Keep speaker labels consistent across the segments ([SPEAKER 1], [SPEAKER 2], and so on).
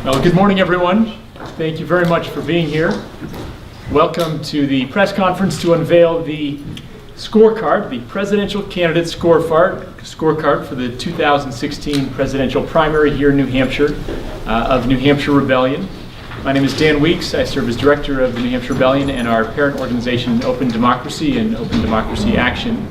[SPEAKER 1] Well, good morning, everyone. Thank you very much for being here. Welcome to the press conference to unveil the scorecard, the presidential candidate scorecard for the 2016 presidential primary here in New Hampshire of New Hampshire Rebellion. My name is Dan Weeks. I serve as director of the New Hampshire Rebellion and our parent organization, Open Democracy and Open Democracy Action.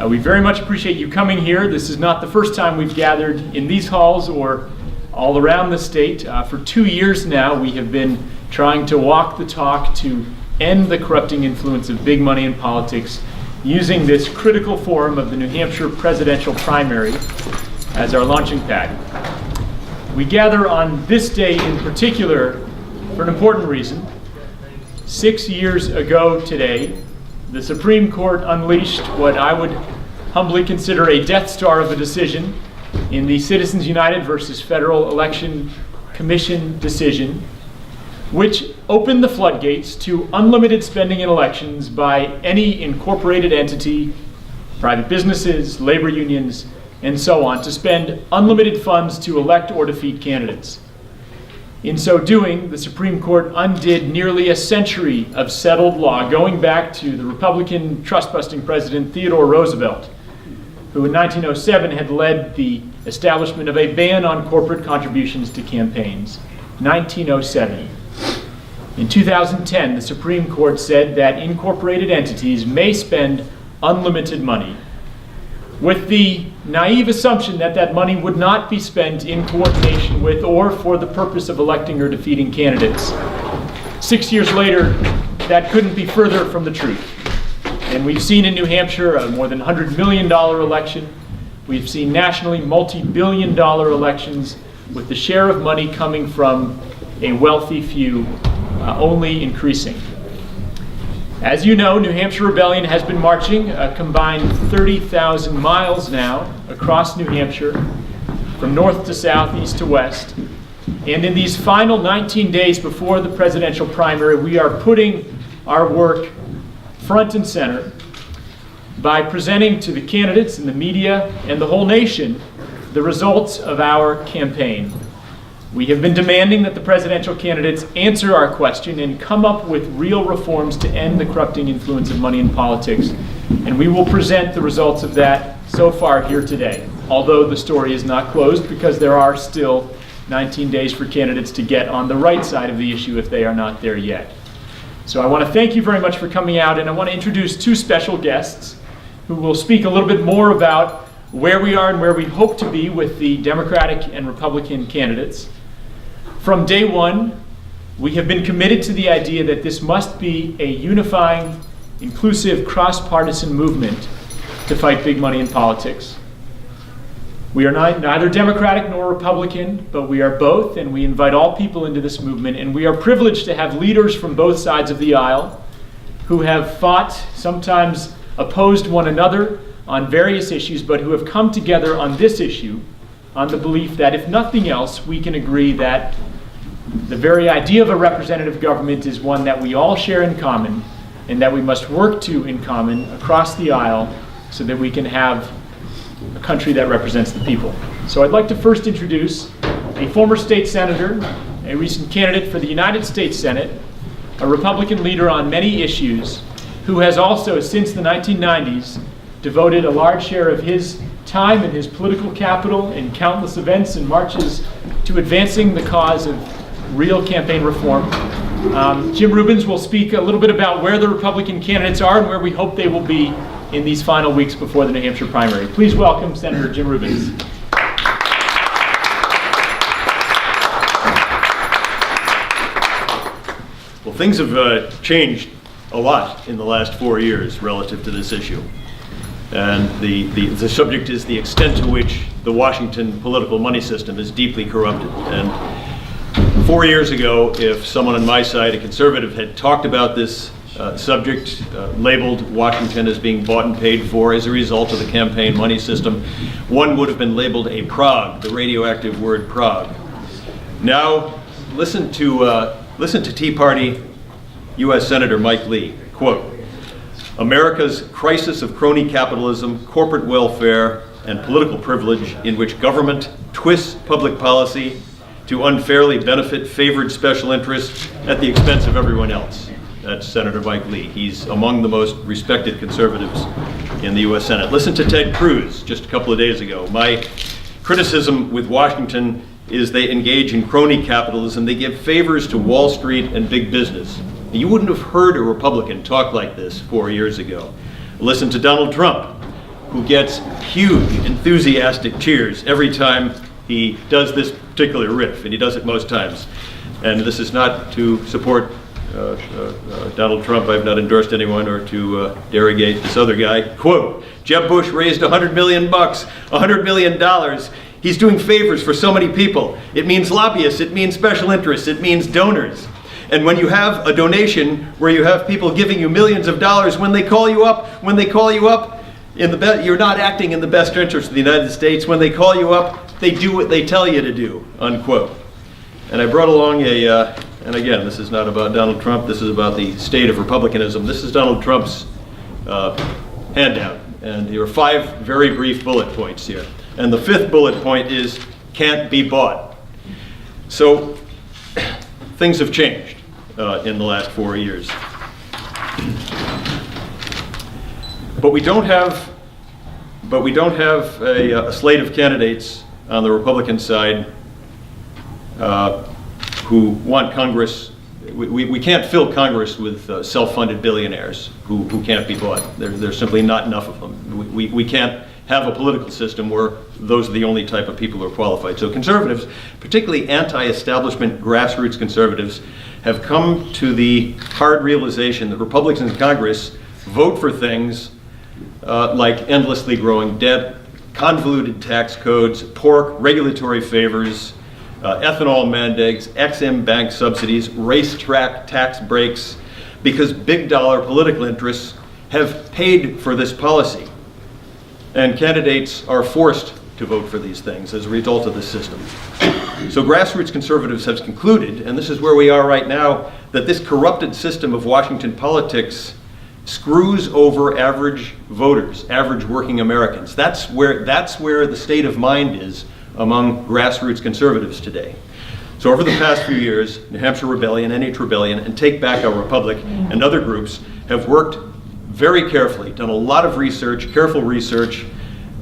[SPEAKER 1] We very much appreciate you coming here. This is not the first time we've gathered in these halls or all around the state. For 2 years now, we have been trying to walk the talk to end the corrupting influence of big money in politics using this critical forum of the New Hampshire presidential primary as our launching pad. We gather on this day in particular for an important reason. 6 years ago today, the Supreme Court unleashed what I would humbly consider a Death Star of a decision in the Citizens United versus Federal Election Commission decision, which opened the floodgates to unlimited spending in elections by any incorporated entity, private businesses, labor unions, and so on, to spend unlimited funds to elect or defeat candidates. In so doing, the Supreme Court undid nearly a century of settled law, going back to the Republican trust-busting president Theodore Roosevelt, who in 1907 had led the establishment of a ban on corporate contributions to campaigns. 1907. In 2010, the Supreme Court said that incorporated entities may spend unlimited money, with the naive assumption that that money would not be spent in coordination with or for the purpose of electing or defeating candidates. 6 years later, that couldn't be further from the truth. And we've seen in New Hampshire a more than $100 million election. We've seen nationally multi-billion-dollar elections with the share of money coming from a wealthy few only increasing. As you know, New Hampshire Rebellion has been marching a combined 30,000 miles now across New Hampshire, from north to south, east to west. And in these final 19 days before the presidential primary, we are putting our work front and center by presenting to the candidates and the media and the whole nation the results of our campaign. We have been demanding that the presidential candidates answer our question and come up with real reforms to end the corrupting influence of money in politics. And we will present the results of that so far here today, although the story is not closed because there are still 19 days for candidates to get on the right side of the issue if they are not there yet. So I want to thank you very much for coming out, and I want to introduce two special guests who will speak a little bit more about where we are and where we hope to be with the Democratic and Republican candidates. From day one, we have been committed to the idea that this must be a unifying, inclusive, cross-partisan movement to fight big money in politics. We are neither Democratic nor Republican, but we are both, and we invite all people into this movement, and we are privileged to have leaders from both sides of the aisle who have fought, sometimes opposed one another on various issues, but who have come together on this issue on the belief that if nothing else, we can agree that the very idea of a representative government is one that we all share in common and that we must work to in common across the aisle so that we can have a country that represents the people. So I'd like to first introduce a former state senator, a recent candidate for the United States Senate, a Republican leader on many issues, who has also, since the 1990s, devoted a large share of his time and his political capital in countless events and marches to advancing the cause of real campaign reform. Jim Rubins will speak a little bit about where the Republican candidates are and where we hope they will be in these final weeks before the New Hampshire primary. Please welcome Senator Jim Rubins.
[SPEAKER 2] Well, things have changed a lot in the last 4 years relative to this issue. And the subject is the extent to which the Washington political money system is deeply corrupted. And 4 years ago, if someone on my side, a conservative, had talked about this subject, labeled Washington as being bought and paid for as a result of the campaign money system, one would have been labeled a Prague, the radioactive word Prague. Now, listen to Tea Party U.S. Senator Mike Lee, quote, "America's crisis of crony capitalism, corporate welfare, and political privilege in which government twists public policy to unfairly benefit favored special interests at the expense of everyone else. That's Senator Mike Lee. He's among the most respected conservatives in the U.S. Senate. Listen to Ted Cruz just a couple of days ago. My criticism with Washington is they engage in crony capitalism. They give favors to Wall Street and big business. You wouldn't have heard a Republican talk like this 4 years ago. Listen to Donald Trump, who gets huge, enthusiastic cheers every time he does this particular riff, and he does it most times. And this is not to support Donald Trump. I've not endorsed anyone, or to derogate this other guy. Quote, Jeb Bush raised $100 million, $100 million. He's doing favors for so many people. It means lobbyists, it means special interests, it means donors. And when you have a donation where you have people giving you millions of dollars, when they call you up, you're not acting in the best interest of the United States. When they call you up, they do what they tell you to do, unquote. And I brought along and again, this is not about Donald Trump, this is about the state of republicanism. This is Donald Trump's handout. And there are 5 very brief bullet points here. And the 5th bullet point is, can't be bought. So, things have changed in the last 4 years. But we don't have a slate of candidates on the Republican side who want Congress. We can't fill Congress with self-funded billionaires who can't be bought. There's simply not enough of them. We can't have a political system where those are the only type of people who are qualified. So conservatives, particularly anti-establishment grassroots conservatives, have come to the hard realization that Republicans in Congress vote for things like endlessly growing debt, convoluted tax codes, pork, regulatory favors, ethanol mandates, Ex-Im bank subsidies, racetrack tax breaks, because big dollar political interests have paid for this policy. And candidates are forced to vote for these things as a result of this system. So grassroots conservatives have concluded, and this is where we are right now, that this corrupted system of Washington politics screws over average voters, average working Americans. That's where the state of mind is among grassroots conservatives today. So over the past few years, New Hampshire Rebellion, NH Rebellion, and Take Back Our Republic, and other groups have worked very carefully, done a lot of research, careful research,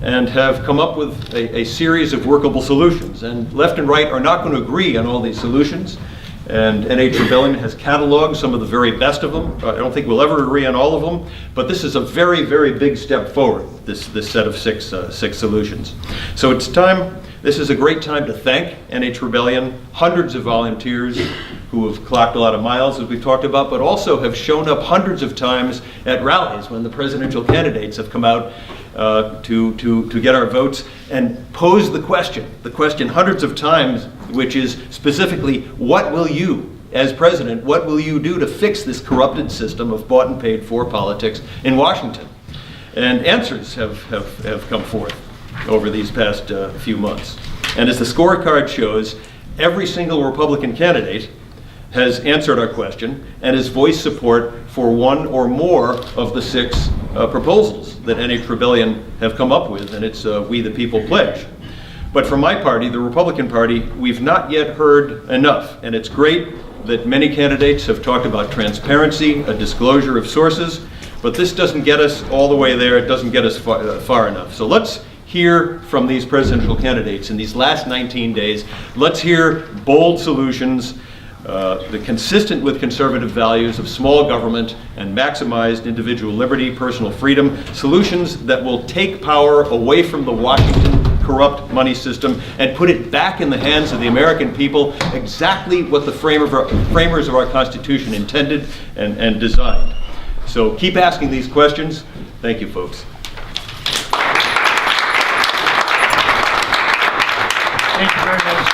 [SPEAKER 2] and have come up with a series of workable solutions. And left and right are not going to agree on all these solutions. And NH Rebellion has cataloged some of the very best of them. I don't think we'll ever agree on all of them, but this is a very, very big step forward, this set of six solutions. So it's time, this is a great time to thank NH Rebellion, hundreds of volunteers who have clocked a lot of miles, as we've talked about, but also have shown up hundreds of times at rallies when the presidential candidates have come out to get our votes and pose the question hundreds of times, which is specifically, what will you, as president, what will you do to fix this corrupted system of bought and paid for politics in Washington? And answers have come forth over these past few months. And as the scorecard shows, every single Republican candidate has answered our question and has voiced support for one or more of the 6 proposals that NH Rebellion have come up with, and it's We the People pledge. But from my party, the Republican Party, we've not yet heard enough, and it's great that many candidates have talked about transparency, a disclosure of sources, but this doesn't get us all the way there, it doesn't get us far enough. So let's hear from these presidential candidates in these last 19 days. Let's hear bold solutions, consistent with conservative values of small government and maximized individual liberty, personal freedom, solutions that will take power away from the Washington corrupt money system and put it back in the hands of the American people, exactly what the framers of our Constitution intended and designed. So keep asking these questions. Thank you, folks.
[SPEAKER 1] Thank you very much.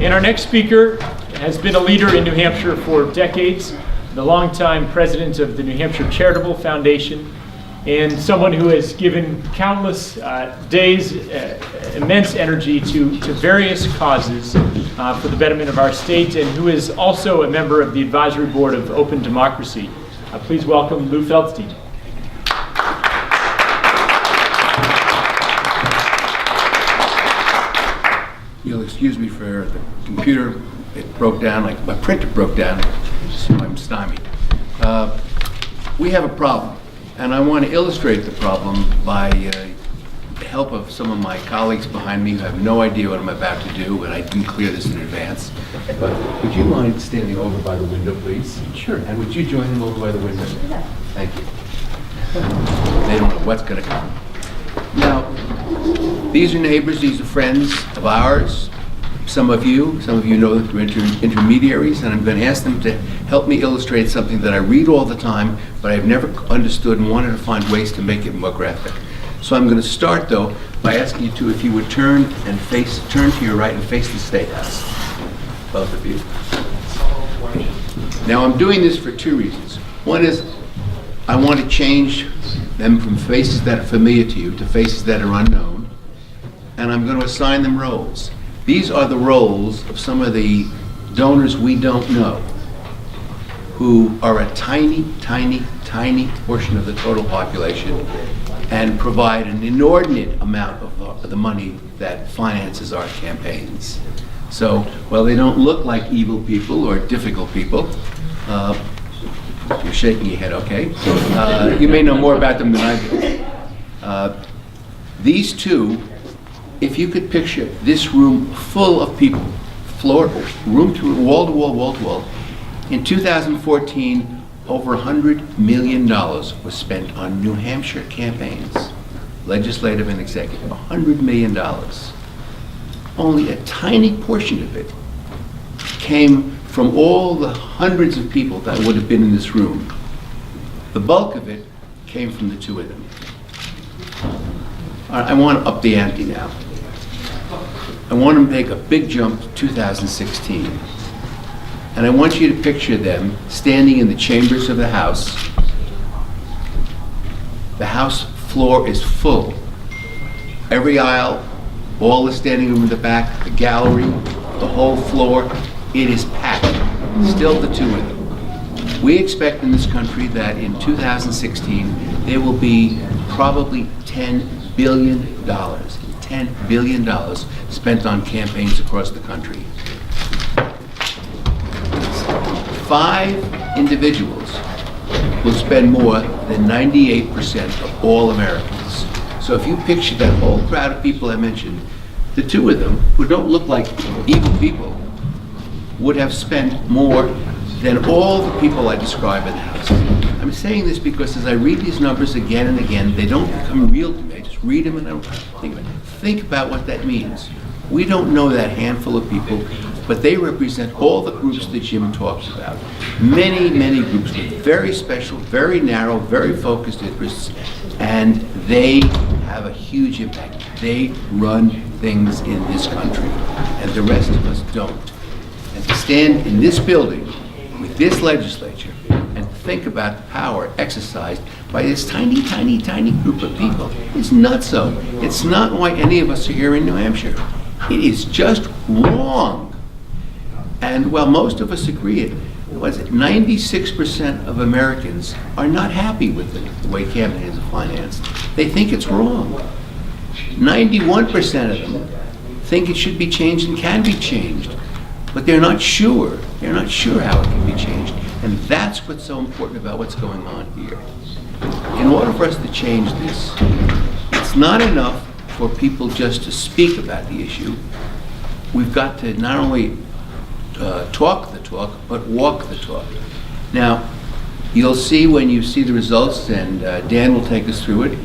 [SPEAKER 1] And our next speaker has been a leader in New Hampshire for decades, the longtime president of the New Hampshire Charitable Foundation, and someone who has given countless days, immense energy to various causes for the betterment of our state, and who is also a member of the advisory board of Open Democracy. Please welcome Lou Feldstein.
[SPEAKER 3] You'll excuse me for the computer. It broke down, like my printer broke down, so I'm stymied. We have a problem, and I want to illustrate the problem by the help of some of my colleagues behind me who have no idea what I'm about to do, and I didn't clear this in advance. But would you mind standing over by the window, please? Sure. And would you join them over by the window? Yeah. Thank you. They don't know what's going to come. Now, these are neighbors, these are friends of ours. Some of you know that through intermediaries, and I'm going to ask them to help me illustrate something that I read all the time, but I've never understood and wanted to find ways to make it more graphic. So I'm going to start, though, by asking you two if you would turn to your right and face the State House. Both of you. Now, I'm doing this for two reasons. One is I want to change them from faces that are familiar to you to faces that are unknown, and I'm going to assign them roles. These are the roles of some of the donors we don't know, who are a tiny, tiny, tiny portion of the total population and provide an inordinate amount of the money that finances our campaigns. So, while they don't look like evil people or difficult people, you're shaking your head, okay? You may know more about them than I do. These two, if you could picture this room full of people, room to wall to wall, wall to wall, in 2014, over $100 million was spent on New Hampshire campaigns, legislative and executive, $100 million. Only a tiny portion of it came from all the hundreds of people that would have been in this room. The bulk of it came from the two of them. I want to up the ante now. I want to make a big jump to 2016. And I want you to picture them standing in the chambers of the House. The House floor is full. Every aisle, all the standing room in the back, the gallery, the whole floor, it is packed. Still the two of them. We expect in this country that in 2016 there will be probably $10 billion, $10 billion spent on campaigns across the country. 5 individuals will spend more than 98% of all Americans. So if you picture that whole crowd of people I mentioned, the two of them, who don't look like evil people, would have spent more than all the people I describe in the House. I'm saying this because as I read these numbers again and again, they don't become real to me. I just read them and I don't think about it. Think about what that means. We don't know that handful of people, but they represent all the groups that Jim talks about. Many, many groups with very special, very narrow, very focused interests, and they have a huge impact. They run things in this country, and the rest of us don't. And to stand in this building with this legislature and think about the power exercised by this tiny, tiny, tiny group of people is nutso. It's not why any of us are here in New Hampshire. It is just wrong. And while most of us agree it, 96% of Americans are not happy with the way campaigns are financed. They think it's wrong. 91% of them think it should be changed and can be changed, but they're not sure. They're not sure how it can be changed. And that's what's so important about what's going on here. In order for us to change this, it's not enough for people just to speak about the issue. We've got to not only talk the talk, but walk the talk. Now, you'll see when you see the results, and Dan will take us through it,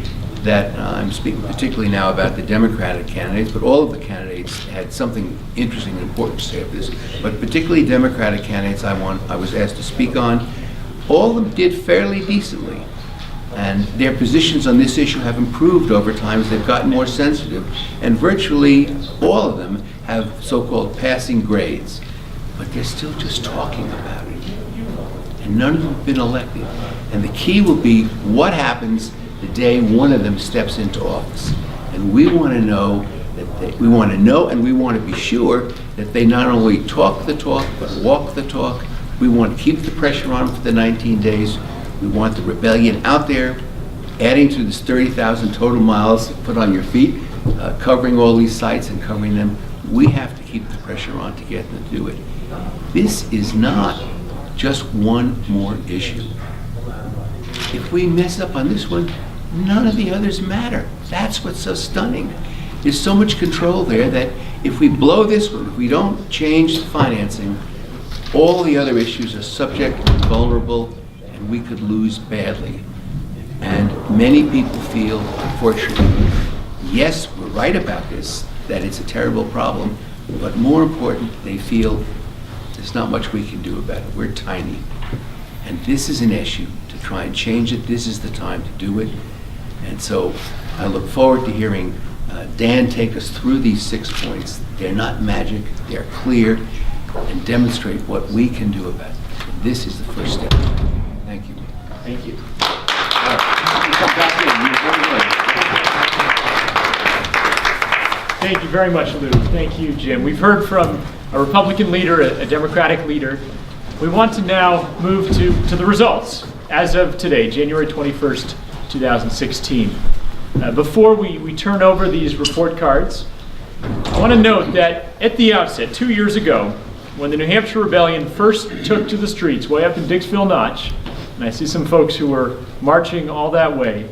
[SPEAKER 3] that I'm speaking particularly now about the Democratic candidates, but all of the candidates had something interesting and important to say about this. But particularly Democratic candidates I was asked to speak on, all of them did fairly decently. And their positions on this issue have improved over time as they've gotten more sensitive. And virtually all of them have so-called passing grades. But they're still just talking about it. And none of them have been elected. And the key will be what happens the day one of them steps into office. And we want to know and we want to be sure that they not only talk the talk, but walk the talk. We want to keep the pressure on for the 19 days. We want the rebellion out there, adding to this 30,000 total miles put on your feet, covering all these sites and covering them. We have to keep the pressure on to get them to do it. This is not just one more issue. If we mess up on this one, none of the others matter. That's what's so stunning. There's so much control there that if we blow this one, if we don't change the financing, all the other issues are subject and vulnerable, and we could lose badly. And many people feel, unfortunately, yes, we're right about this, that it's a terrible problem, but more important, they feel there's not much we can do about it. We're tiny. And this is an issue to try and change it. This is the time to do it. And so I look forward to hearing Dan take us through these 6 points. They're not magic, they're clear, and demonstrate what we can do about it. And this is the first step. Thank you.
[SPEAKER 1] Thank you.
[SPEAKER 3] Come back in. You're very good.
[SPEAKER 1] Thank you very much, Lou. Thank you, Jim. We've heard from a Republican leader, a Democratic leader. We want to now move to the results as of today, January 21st, 2016. Before we turn over these report cards, I want to note that at the outset, 2 years ago, when the New Hampshire Rebellion first took to the streets way up in Dixville Notch, and I see some folks who were marching all that way,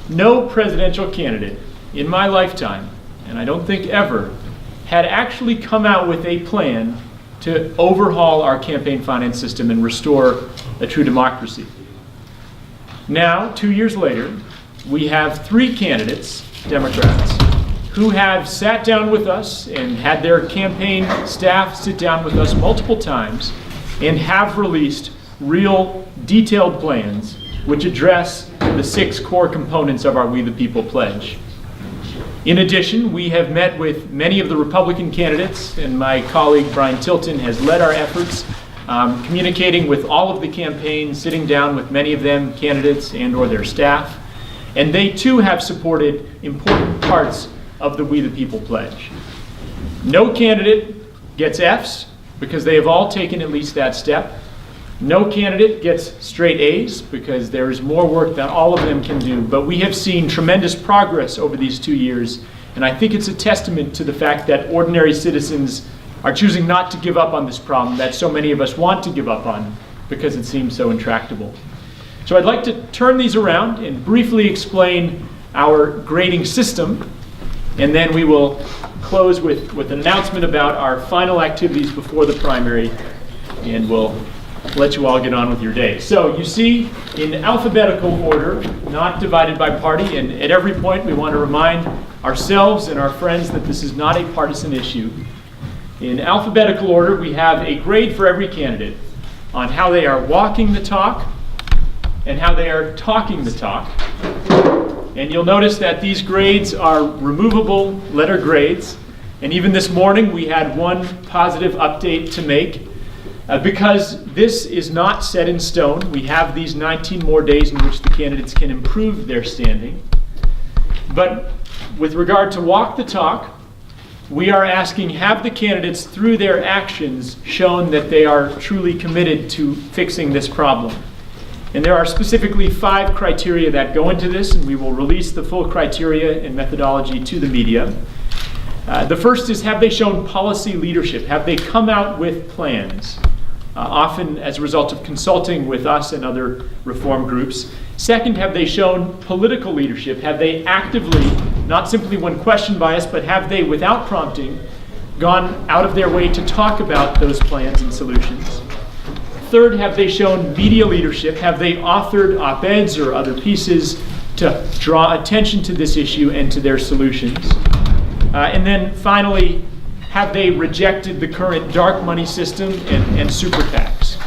[SPEAKER 1] no presidential candidate in my lifetime, and I don't think ever, had actually come out with a plan to overhaul our campaign finance system and restore a true democracy. Now, 2 years later, we have 3 candidates, Democrats, who have sat down with us and had their campaign staff sit down with us multiple times and have released real detailed plans which address the 6 core components of our We the People pledge. In addition, we have met with many of the Republican candidates, and my colleague Brian Tilton has led our efforts, communicating with all of the campaigns, sitting down with many of them, candidates and or their staff, and they too have supported important parts of the We the People pledge. No candidate gets Fs because they have all taken at least that step. No candidate gets straight A's because there is more work that all of them can do, but we have seen tremendous progress over these 2 years, and I think it's a testament to the fact that ordinary citizens are choosing not to give up on this problem that so many of us want to give up on because it seems so intractable. So I'd like to turn these around and briefly explain our grading system, and then we will close with an announcement about our final activities before the primary, and we'll let you all get on with your day. So you see in alphabetical order, not divided by party, and at every point we want to remind ourselves and our friends that this is not a partisan issue. In alphabetical order, we have a grade for every candidate on how they are walking the talk and how they are talking the talk. And you'll notice that these grades are removable letter grades. And even this morning, we had one positive update to make. Because this is not set in stone, we have these 19 more days in which the candidates can improve their standing. But with regard to walk the talk, we are asking, have the candidates through their actions shown that they are truly committed to fixing this problem? And there are specifically 5 criteria that go into this, and we will release the full criteria and methodology to the media. The first is, have they shown policy leadership? Have they come out with plans? Often as a result of consulting with us and other reform groups. Second, have they shown political leadership? Have they actively, not simply when questioned by us, but have they, without prompting, gone out of their way to talk about those plans and solutions? Third, have they shown media leadership? Have they authored op-eds or other pieces to draw attention to this issue and to their solutions? And then finally, have they rejected the current dark money system and super PACs?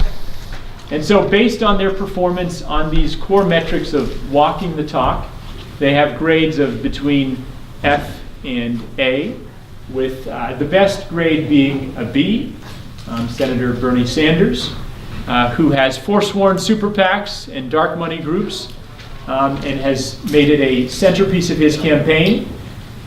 [SPEAKER 1] And so based on their performance on these core metrics of walking the talk, they have grades of between F and A, with the best grade being a B, Senator Bernie Sanders, who has forsworn super PACs and dark money groups and has made it a centerpiece of his campaign.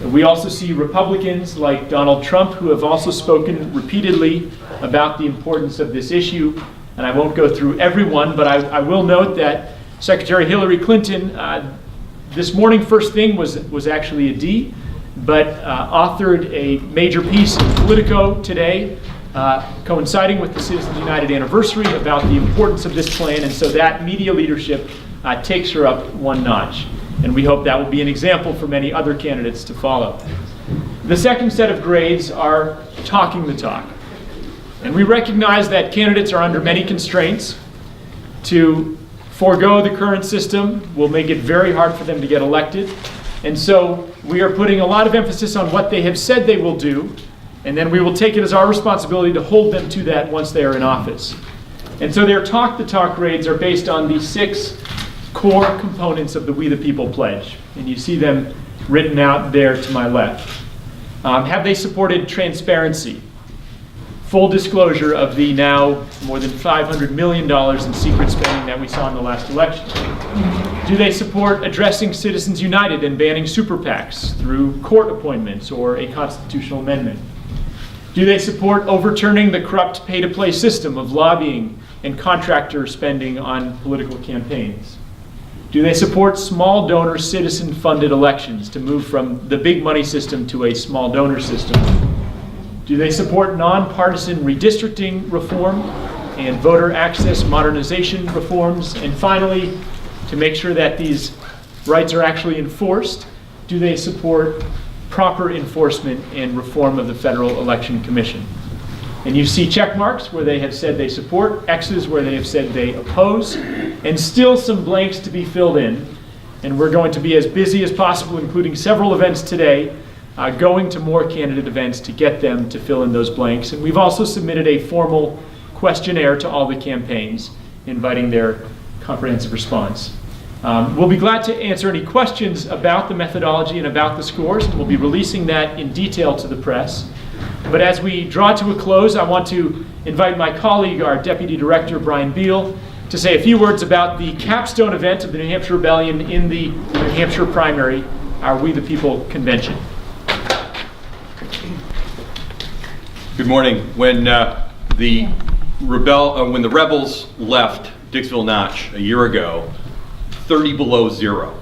[SPEAKER 1] We also see Republicans like Donald Trump who have also spoken repeatedly about the importance of this issue. And I won't go through every one, but I will note that Secretary Hillary Clinton, this morning first thing was actually a D. but authored a major piece in Politico today, coinciding with the Citizens United anniversary, about the importance of this plan, and so that media leadership takes her up one notch. And we hope that will be an example for many other candidates to follow. The second set of grades are talking the talk. And we recognize that candidates are under many constraints. To forego the current system will make it very hard for them to get elected. And so we are putting a lot of emphasis on what they have said they will do, and then we will take it as our responsibility to hold them to that once they are in office. And so their talk the talk grades are based on the 6 core components of the We the People pledge. And you see them written out there to my left. Have they supported transparency? Full disclosure of the now more than $500 million in secret spending that we saw in the last election. Do they support addressing Citizens United and banning super PACs through court appointments or a constitutional amendment? Do they support overturning the corrupt pay-to-play system of lobbying and contractor spending on political campaigns? Do they support small donor citizen-funded elections to move from the big money system to a small donor system? Do they support nonpartisan redistricting reform and voter access modernization reforms? And finally, to make sure that these rights are actually enforced, do they support proper enforcement and reform of the Federal Election Commission? And you see check marks where they have said they support, X's where they have said they oppose, and still some blanks to be filled in. And we're going to be as busy as possible, including several events today, going to more candidate events to get them to fill in those blanks. And we've also submitted a formal questionnaire to all the campaigns, inviting their comprehensive response. We'll be glad to answer any questions about the methodology and about the scores, and we'll be releasing that in detail to the press. But as we draw to a close, I want to invite my colleague, our Deputy Director, Brian Beal, to say a few words about the capstone event of the New Hampshire Rebellion in the New Hampshire primary, our We the People convention.
[SPEAKER 4] Good morning. When the rebels left Dixville Notch a year ago, 30 below zero.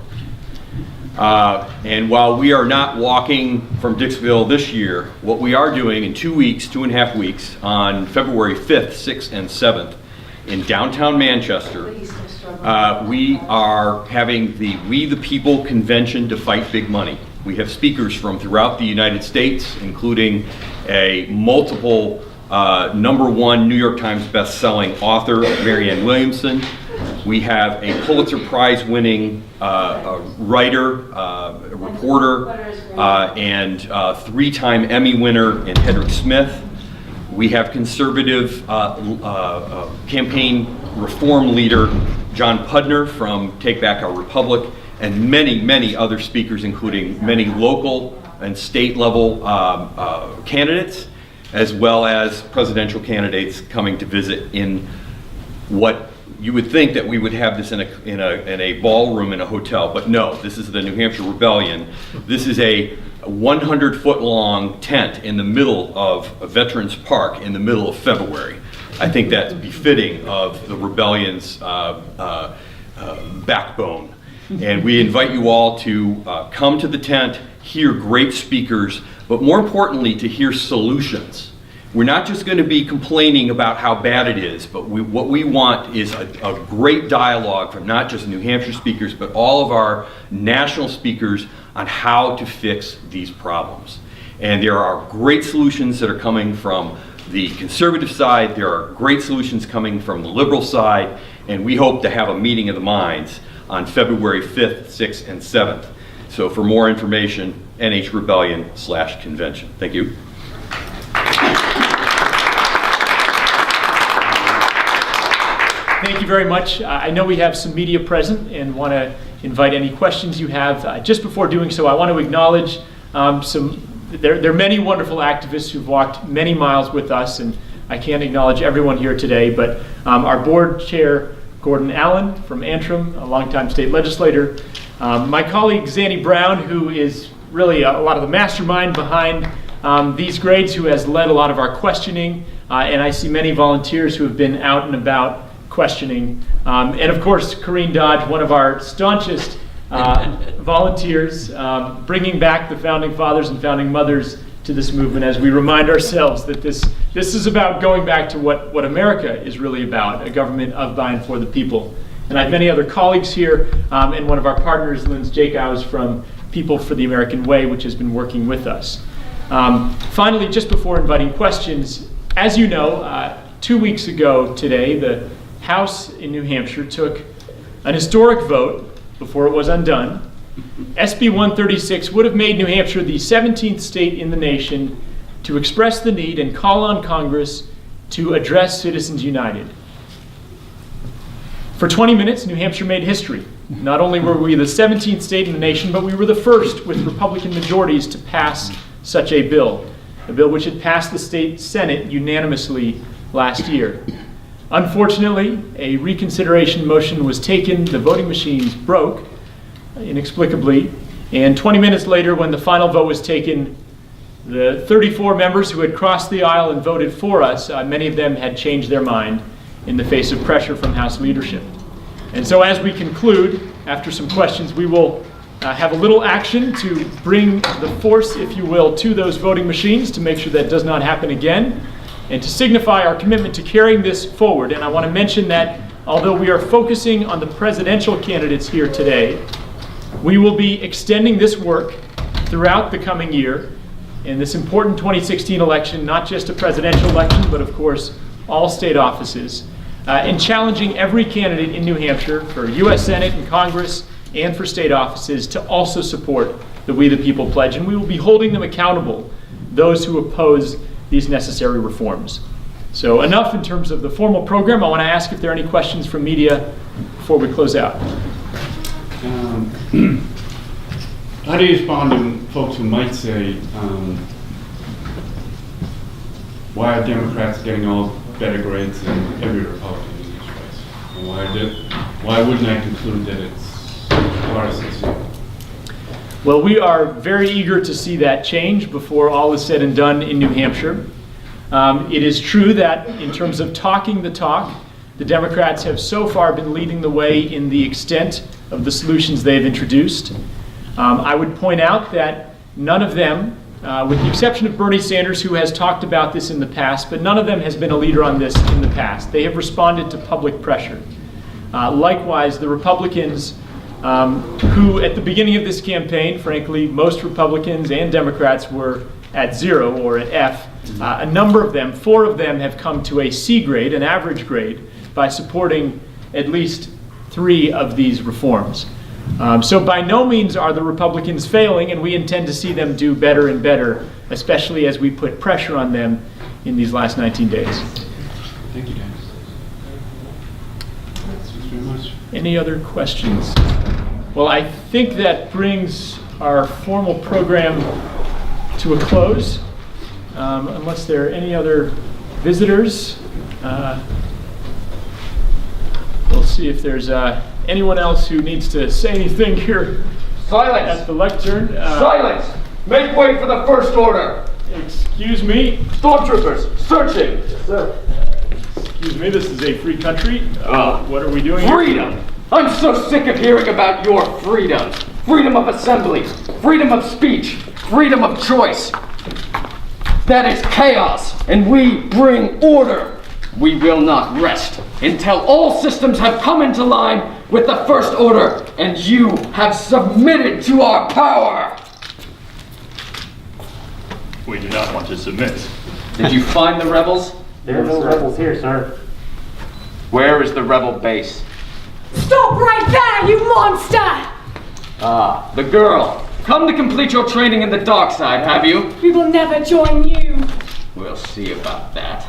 [SPEAKER 4] And while we are not walking from Dixville this year, what we are doing in 2 weeks, 2.5 weeks, on February 5th, 6th, and 7th in downtown Manchester, we are having the We the People convention to fight big money. We have speakers from throughout the United States, including a multiple #1 New York Times best-selling author, Marianne Williamson. We have a Pulitzer Prize winning writer, reporter, and 3-time Emmy winner in Hedrick Smith. We have conservative campaign reform leader John Pudner from Take Back Our Republic, and many, many other speakers, including many local and state level candidates, as well as presidential candidates coming to visit in what you would think that we would have this in a ballroom in a hotel, but no, this is the New Hampshire Rebellion. This is a 100-foot long tent in the middle of a Veterans Park in the middle of February. I think that's befitting of the rebellion's backbone. And we invite you all to come to the tent, hear great speakers, but more importantly, to hear solutions. We're not just going to be complaining about how bad it is, but what we want is a great dialogue from not just New Hampshire speakers, but all of our national speakers on how to fix these problems. And there are great solutions that are coming from the conservative side, there are great solutions coming from the liberal side, and we hope to have a meeting of the minds on February 5th, 6th, and 7th. So for more information, NHRebellion/convention. Thank you.
[SPEAKER 1] Thank you very much. I know we have some media present and want to invite any questions you have. Just before doing so, I want to acknowledge there are many wonderful activists who've walked many miles with us, and I can't acknowledge everyone here today, but our board chair, Gordon Allen from Antrim, a longtime state legislator, my colleague Zanny Brown, who is really a lot of the mastermind behind these grades, who has led a lot of our questioning, and I see many volunteers who have been out and about questioning. And of course, Corrine Dodge, one of our staunchest volunteers, bringing back the founding fathers and founding mothers to this movement as we remind ourselves that this is about going back to what America is really about, a government of, by, and for the people. And I have many other colleagues here, and one of our partners, Linz Jacows from People for the American Way, which has been working with us. Finally, just before inviting questions, as you know, 2 weeks ago today, the House in New Hampshire took an historic vote before it was undone. SB 136 would have made New Hampshire the 17th state in the nation to express the need and call on Congress to address Citizens United. For 20 minutes, New Hampshire made history. Not only were we the 17th state in the nation, but we were the first with Republican majorities to pass such a bill which had passed the state Senate unanimously last year. Unfortunately, a reconsideration motion was taken, the voting machines broke inexplicably, and 20 minutes later, when the final vote was taken, the 34 members who had crossed the aisle and voted for us, many of them had changed their mind in the face of pressure from House leadership. And so as we conclude, after some questions, we will have a little action to bring the force, if you will, to those voting machines to make sure that does not happen again, and to signify our commitment to carrying this forward. And I want to mention that although we are focusing on the presidential candidates here today, we will be extending this work throughout the coming year in this important 2016 election, not just a presidential election, but of course all state offices, and challenging every candidate in New Hampshire for U.S. Senate and Congress and for state offices to also support the We the People pledge. And we will be holding them accountable, those who oppose these necessary reforms. So enough in terms of the formal program. I want to ask if there are any questions from media before we close out.
[SPEAKER 5] How do you respond to folks who might say, why are Democrats getting all better grades than every Republican in this race? And why wouldn't I conclude that it's partisan?
[SPEAKER 1] Well, we are very eager to see that change before all is said and done in New Hampshire. It is true that in terms of talking the talk, the Democrats have so far been leading the way in the extent of the solutions they've introduced. I would point out that none of them, with the exception of Bernie Sanders, who has talked about this in the past, but none of them has been a leader on this in the past. They have responded to public pressure. Likewise, the Republicans, who at the beginning of this campaign, frankly, most Republicans and Democrats were at 0 or at F. A number of them, 4 of them, have come to a C grade, an average grade, by supporting at least 3 of these reforms. So by no means are the Republicans failing, and we intend to see them do better and better, especially as we put pressure on them in these last 19 days.
[SPEAKER 5] Thank you, Dennis. Thanks very much.
[SPEAKER 1] Any other questions? Well, I think that brings our formal program to a close, unless there are any other visitors. We'll see if there's anyone else who needs to say anything here
[SPEAKER 6] Silence!
[SPEAKER 1] at the lectern.
[SPEAKER 6] Silence! Make way for the first order!
[SPEAKER 1] Excuse me.
[SPEAKER 6] Stormtroopers, searching!
[SPEAKER 1] Excuse me, this is a free country. What are we doing here?
[SPEAKER 6] Freedom! I'm so sick of hearing about your freedom. Freedom of assembly, freedom of speech, freedom of choice. That is chaos, and we bring order. We will not rest until all systems have come into line with the first order, and you have submitted to our power.
[SPEAKER 7] We do not want to submit.
[SPEAKER 6] Did you find the rebels?
[SPEAKER 8] There are no rebels here, sir.
[SPEAKER 6] Where is the rebel base?
[SPEAKER 9] Stop right there, you monster!
[SPEAKER 6] Ah, the girl. Come to complete your training in the dark side, have you?
[SPEAKER 9] We will never join you.
[SPEAKER 6] We'll see about that.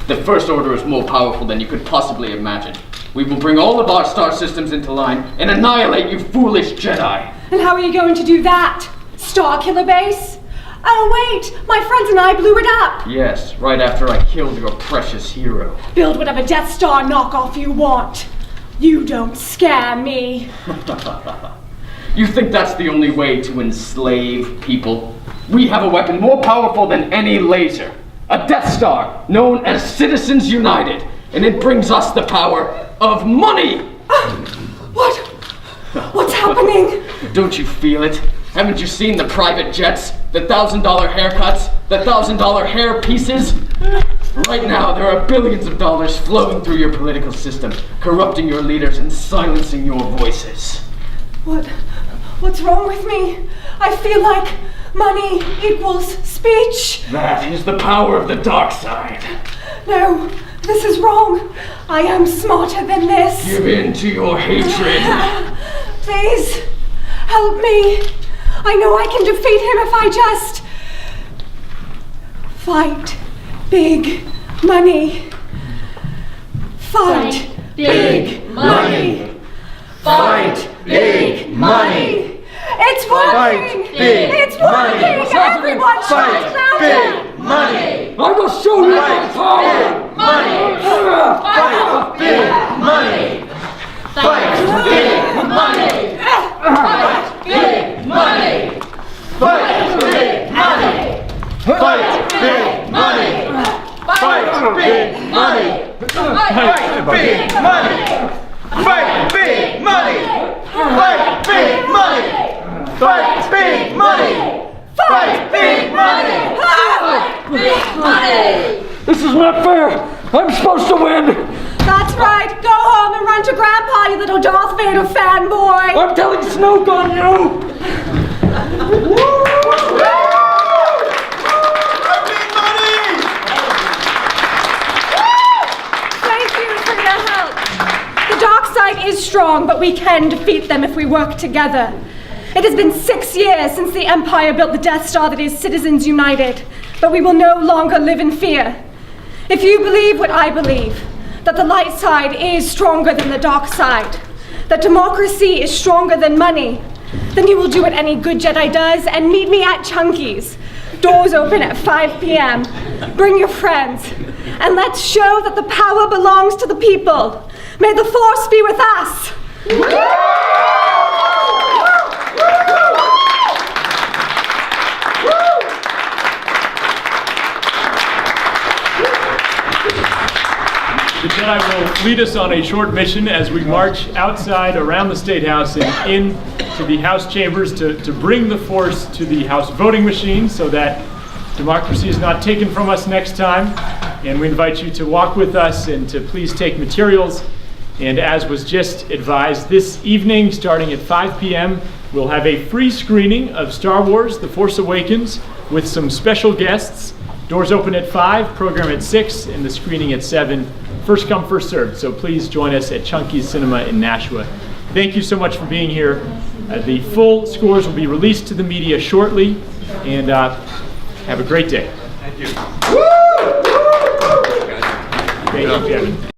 [SPEAKER 6] The First Order is more powerful than you could possibly imagine. We will bring all of our star systems into line and annihilate you foolish Jedi.
[SPEAKER 9] And how are you going to do that? Starkiller Base? Oh wait, my friends and I blew it up.
[SPEAKER 6] Yes, right after I killed your precious hero.
[SPEAKER 9] Build whatever Death Star knockoff you want. You don't scare me.
[SPEAKER 6] You think that's the only way to enslave people? We have a weapon more powerful than any laser. A Death Star, known as Citizens United. And it brings us the power of money!
[SPEAKER 9] What? What's happening?
[SPEAKER 6] Don't you feel it? Haven't you seen the private jets? The $1,000 haircuts? The $1,000 hair pieces? Right now, there are billions of dollars flowing through your political system, corrupting your leaders and silencing your voices.
[SPEAKER 9] What's wrong with me? I feel like money equals speech.
[SPEAKER 6] That is the power of the dark side.
[SPEAKER 9] No, this is wrong. I am smarter than this.
[SPEAKER 6] Give in to your hatred.
[SPEAKER 9] Please, help me. I know I can defeat him if I just fight big money. Fight big money. Fight big money. It's working. It's working. Everyone shout louder.
[SPEAKER 3] money!
[SPEAKER 6] I will show you my power!
[SPEAKER 3] Money! Fight big money! Fight big money! Fight big money! Fight big money! Fight big money! Fight big money! Fight big money! Fight big money! Fight big money! Fight big money! Fight big money!
[SPEAKER 9] Big money!
[SPEAKER 6] This is not fair! I'm supposed to win!
[SPEAKER 9] That's right. Go home and run to Grandpa, you little Darth Vader fanboy.
[SPEAKER 6] I'm telling Snoke on you!
[SPEAKER 9] Thank you for your help. The dark side is strong, but we can defeat them if we work together. It has been 6 years since the Empire built the Death Star that is Citizens United, but we will no longer live in fear. If you believe what I believe, that the light side is stronger than the dark side, that democracy is stronger than money, then you will do what any good Jedi does and meet me at Chunky's. Doors open at 5 p.m. Bring your friends, and let's show that the power belongs to the people. May the Force be with us.
[SPEAKER 1] The Jedi will lead us on a short mission as we march outside around the State House and into the House chambers to bring the Force to the House voting machine so that democracy is not taken from us next time. And we invite you to walk with us and to please take materials. And as was just advised, this evening, starting at 5 p.m., we'll have a free screening of Star Wars: The Force Awakens with some special guests. Doors open at 5, program at 6, and the screening at 7. First come, first served. So please join us at Chunky's Cinema in Nashua. Thank you so much for being here. The full scores will be released to the media shortly, and have a great day. Thank you. Thank you, Kevin.